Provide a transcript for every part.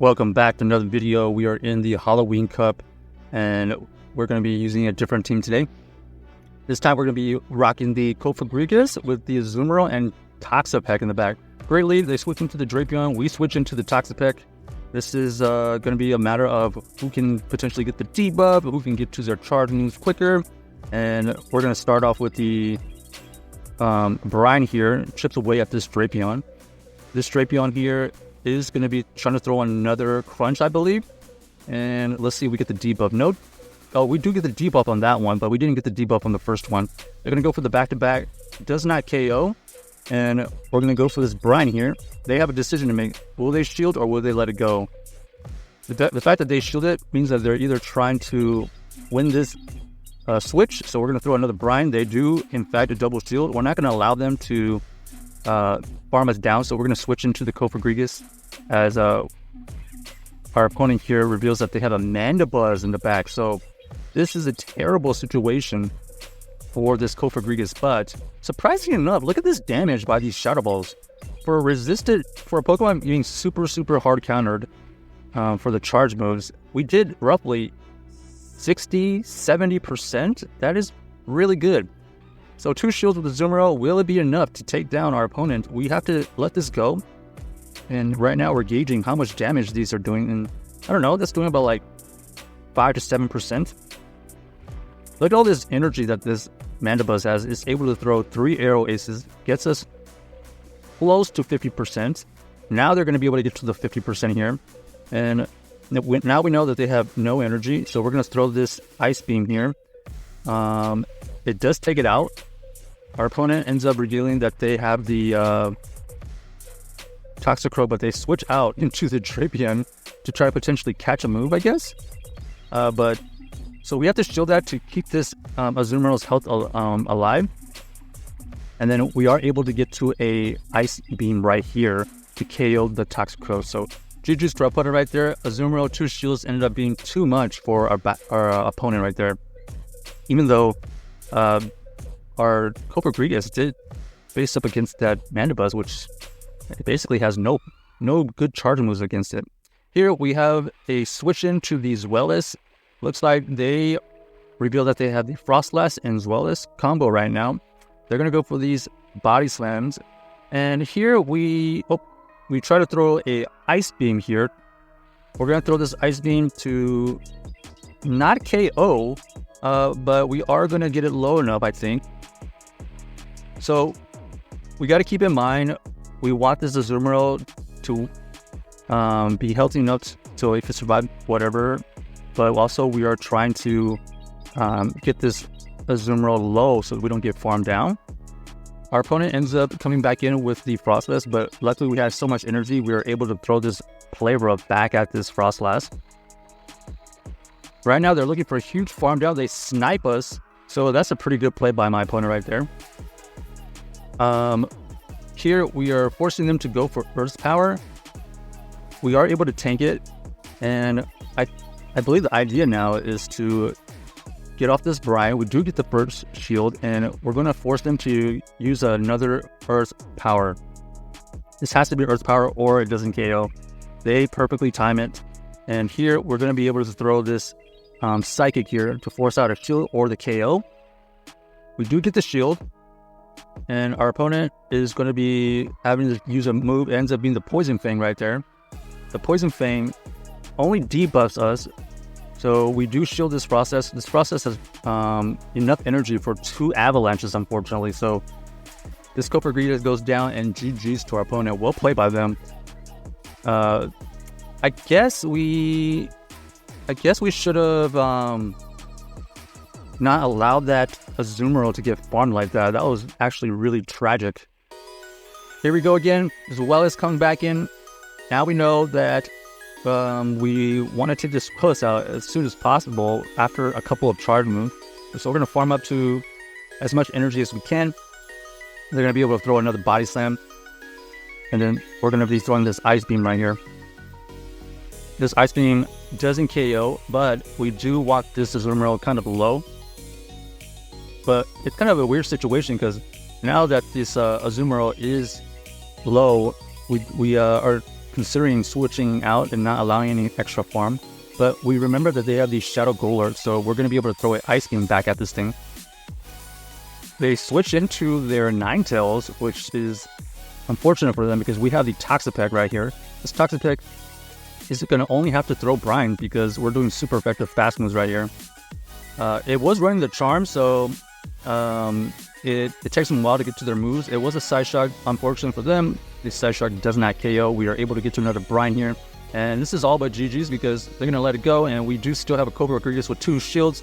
Welcome back to another video. We are in the Halloween Cup, and we're going to be using a different team today. This time we're going to be rocking the Cofagrigus with the Azumarill and Toxapex in the back. Great lead. They switch into the Drapion. We switch into the Toxapex. This is going to be a matter of who can potentially get the debuff, who can get to their charge moves quicker. And we're going to start off with the Brine here. Chips away at this Drapion. This Drapion here is going to be trying to throw another crunch, I believe. And let's see if we get the debuff. No. Oh, we do get the debuff on that one, but we didn't get the debuff on the first one. They're going to go for the back-to-back. Does not KO. And we're going to go for this Brine here. They have a decision to make. Will they shield or will they let it go? The fact that they shield it means that they're either trying to win this switch. So we're going to throw another Brine. They do, in fact, a double shield. We're not going to allow them to farm us down, so we're going to switch into the Cofagrigus as our opponent here reveals that they have a Mandibuzz in the back. So this is a terrible situation for this Cofagrigus, but surprisingly enough, look at this damage by these Shadow Balls. For a Pokemon being super hard countered for the charge moves, we did roughly 60-70%. That is really good. So 2 shields with the Azumarill, will it be enough to take down our opponent? We have to let this go. And right now we're gauging how much damage these are doing. And I don't know, that's doing about like 5 to 7%. Look at all this energy that this Mandibuzz has. It's able to throw 3 arrow aces, gets us close to 50%. Now they're going to be able to get to the 50% here. And now we know that they have no energy. So we're going to throw this Ice Beam here. It does take it out. Our opponent ends up revealing that they have the Toxicroak, but they switch out into the Drapion to try to potentially catch a move, I guess. So we have to shield that to keep this Azumarill's health alive. And then we are able to get to a Ice Beam right here to KO the Toxicroak. So GG's to our opponent right there. Azumarill, 2 shields ended up being too much for our opponent right there. Even though our Cofagrigus did face up against that Mandibuzz, which basically has no good charge moves against it. Here we have a switch into the Zweilous. Looks like they reveal that they have the Frostlass and Zweilous combo right now. They're going to go for these body slams. And here we try to throw a Ice Beam here. We're going to throw this Ice Beam to not KO, but we are going to get it low enough, I think. So we got to keep in mind, we want this Azumarill to be healthy enough so it can survive whatever. But also we are trying to get this Azumarill low so we don't get farmed down. Our opponent ends up coming back in with the Frostlass, but luckily we had so much energy, we were able to throw this Playra back at this Frostlass. Right now, they're looking for a huge farm down. They snipe us. So that's a pretty good play by my opponent right there. Here, we are forcing them to go for Earth Power. We are able to tank it. And I believe the idea now is to get off this Brine. We do get the first shield. And we're going to force them to use another Earth Power. This has to be Earth Power or it doesn't KO. They perfectly time it. And here, we're going to be able to throw this Psychic here to force out a shield or the KO. We do get the shield, and our opponent is going to be having to use a move. It ends up being the Poison Fang right there. The Poison Fang only debuffs us, so we do shield this process. This process has enough energy for 2 avalanches, unfortunately. So this Cofagrigus goes down, and GG's to our opponent. Well played by them. I guess we should have not allowed that Azumarill to get farmed like that. That was actually really tragic. Here we go again. Zweilous coming back in. Now we know that we want to take this Zweilous out as soon as possible after a couple of charge moves. So we're going to farm up to as much energy as we can. They're going to be able to throw another Body Slam. And then we're going to be throwing this Ice Beam right here. This Ice Beam doesn't KO, but we do walk this Azumarill kind of low. But it's kind of a weird situation because now that this Azumarill is low, we are considering switching out and not allowing any extra farm. But we remember that they have these Shadow Golurks, so we're going to be able to throw an Ice Beam back at this thing. They switch into their Ninetales, which is unfortunate for them because we have the Toxapex right here. This Toxapex is going to only have to throw Brine because we're doing super effective fast moves right here. It was running the Charm, so it takes them a while to get to their moves. It was a Side Shock. Unfortunately for them, the Side Shock does not KO. We are able to get to another Brine here. And this is all but GG's because they're going to let it go. And we do still have a Cofagrigus with 2 shields.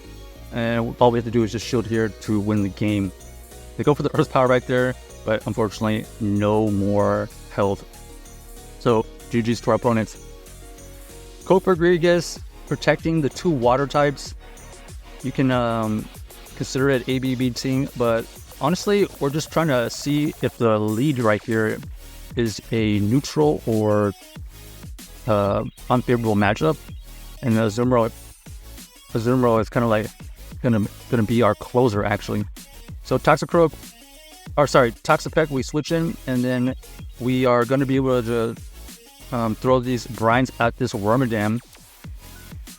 And all we have to do is just shield here to win the game. They go for the Earth Power right there. But unfortunately, no more health. So GG's to our opponents. Cofagrigus protecting the 2 water types. You can consider it ABB team. But honestly, we're just trying to see if the lead right here is a neutral or unfavorable matchup, and Azumarill is kind of like gonna be our closer actually. So Toxapex, we switch in, and then we are going to be able to throw these brines at this Wormadam.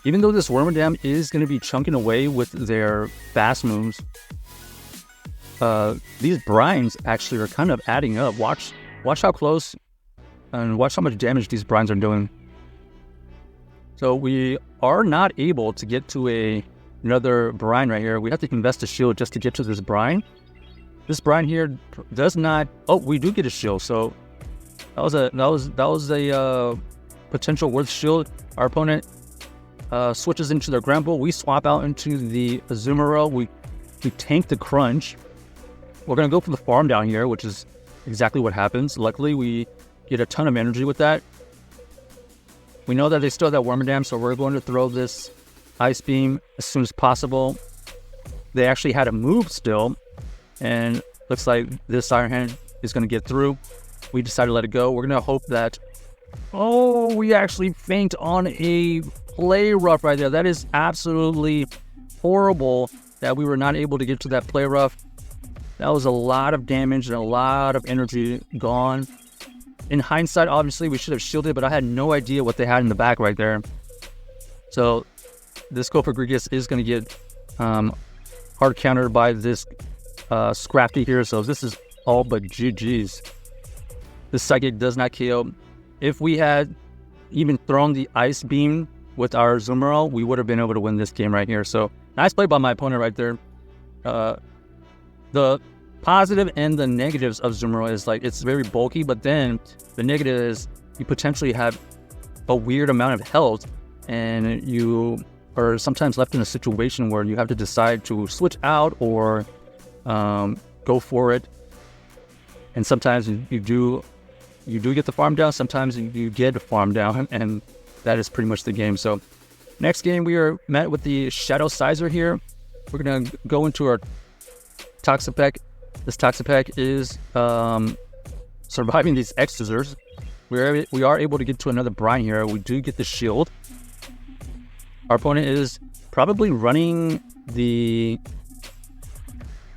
Even though this Wormadam is going to be chunking away with their fast moves, these brines actually are kind of adding up. Watch how close and watch how much damage these brines are doing. So we are not able to get to another brine right here. We have to invest a shield just to get to this brine. This brine here does not. Oh, we do get a shield. So that was a potential worth shield. Our opponent switches into their Gramble. We swap out into the Azumarill. We tank the Crunch. We're gonna go for the farm down here, which is exactly what happens. Luckily, we get a ton of energy with that. We know that they still have that Wormadam, so we're going to throw this Ice Beam as soon as possible. They actually had a move still, and looks like this Iron Hand is going to get through. We decided to let it go. We're going to hope that... Oh, we actually faint on a Play Rough right there. That is absolutely horrible that we were not able to get to that Play Rough. That was a lot of damage and a lot of energy gone. In hindsight, obviously, we should have shielded, but I had no idea what they had in the back right there. So this Cofagrigus is going to get hard countered by this Scrafty here. So this is all but GG's. This Psychic does not KO. If we had even thrown the Ice Beam with our Azumarill, we would have been able to win this game right here. So nice play by my opponent right there. The positive and the negatives of Azumarill is like it's very bulky, but then the negative is you potentially have a weird amount of health, and you are sometimes left in a situation where you have to decide to switch out or go for it. And sometimes you do get the farm down, sometimes you get a farm down, and that is pretty much the game. So next game we are met with the Shadow Sizer here. We're gonna go into our Toxapex. This Toxapex is surviving these X-Scissors. We are able to get to another brine here. We do get the shield. Our opponent is probably running the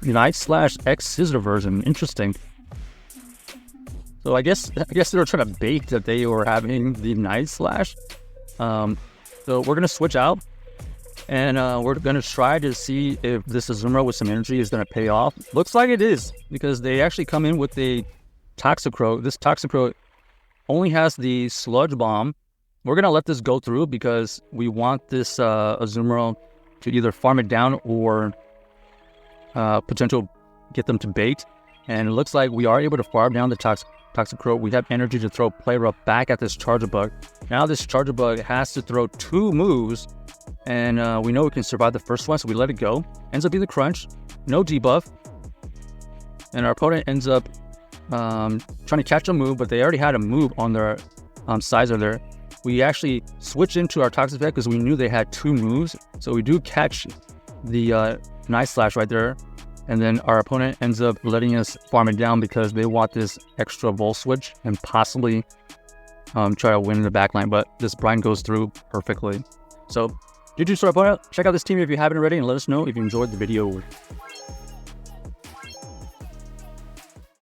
Knight/X-Scissor version. Interesting. So I guess they were trying to bait that they were having the Knight/. So we're gonna switch out. And we're going to try to see if this Azumarill with some energy is going to pay off. Looks like it is, because they actually come in with a Toxicroak. This Toxicroak only has the Sludge Bomb. We're going to let this go through because we want this Azumarill to either farm it down or potential get them to bait. And it looks like we are able to farm down the Toxicroak. We have energy to throw Play Rough back at this Charger Bug. Now this Charger Bug has to throw 2 moves. And we know we can survive the first one, so we let it go. Ends up being the Crunch. No debuff. And our opponent ends up trying to catch a move, but they already had a move on their Sizer there. We actually switch into our Toxapex because we knew they had 2 moves. So we do catch the Knight/Slash right there. And then our opponent ends up letting us farm it down because they want this extra Volt Switch and possibly try to win in the backline. But this brine goes through perfectly. So GG to our opponent. Check out this team if you haven't already, and let us know if you enjoyed the video.